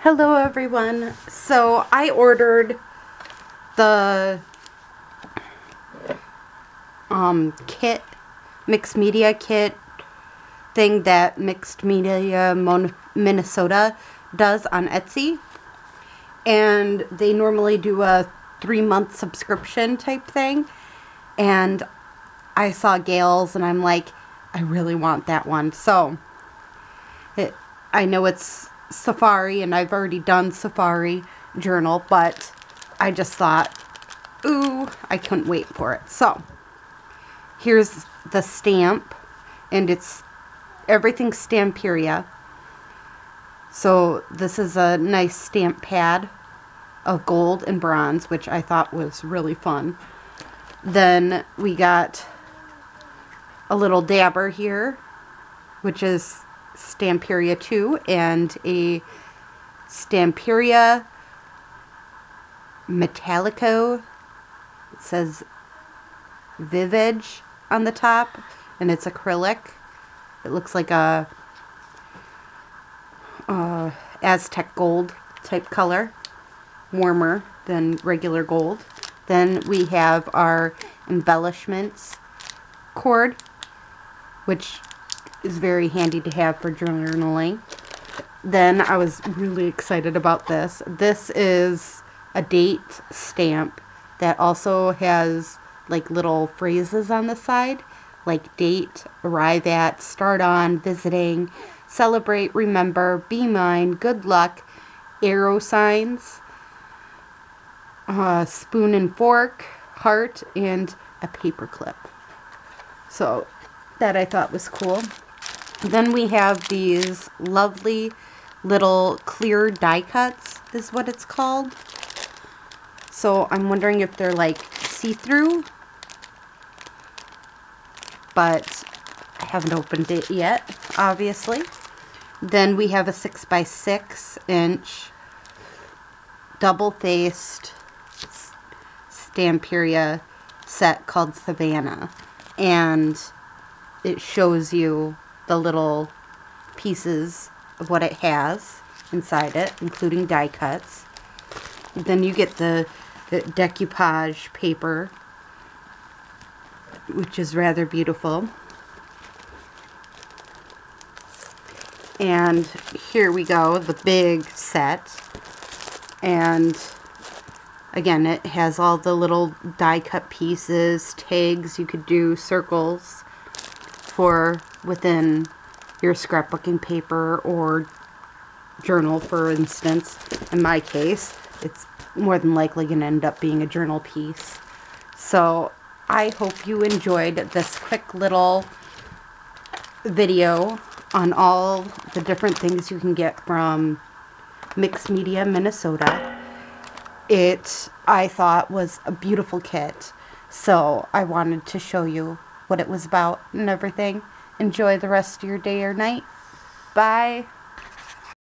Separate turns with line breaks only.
Hello everyone. So I ordered the kit, mixed media kit thing that Mixed Media Minnesota does on Etsy. And they normally do a 3-month subscription type thing. And I saw Gail's and I'm like, I really want that one. So I know it's Safari and I've already done Safari journal, but I just thought, ooh, I couldn't wait for it. So here's the stamp, and it's everything Stamperia. So this is a nice stamp pad of gold and bronze, which I thought was really fun. Then we got a little dabber here, which is Stamperia 2, and a Stamperia Metallico. It says Vivage on the top, and it's acrylic. It looks like a Aztec gold type color, warmer than regular gold. Then we have our embellishments cord, which is very handy to have for journaling. Then I was really excited about this. This is a date stamp that also has like little phrases on the side, like date, arrive at, start on, visiting, celebrate, remember, be mine, good luck, arrow signs, spoon and fork, heart, and a paper clip. So that I thought was cool. Then we have these lovely little clear die cuts, is what it's called. So I'm wondering if they're like see-through, but I haven't opened it yet, obviously. Then we have a 6x6 inch double-faced Stamperia set called Savannah, and it shows you the little pieces of what it has inside it, including die cuts. Then you get the decoupage paper, which is rather beautiful. And here we go, the big set. And again, it has all the little die cut pieces, tags. You could do circles for within your scrapbooking paper or journal, for instance. In my case, it's more than likely going to end up being a journal piece. So I hope you enjoyed this quick little video on all the different things you can get from Mixed Media Minnesota. It, I thought, was a beautiful kit, so I wanted to show you what it was about and everything. Enjoy the rest of your day or night. Bye.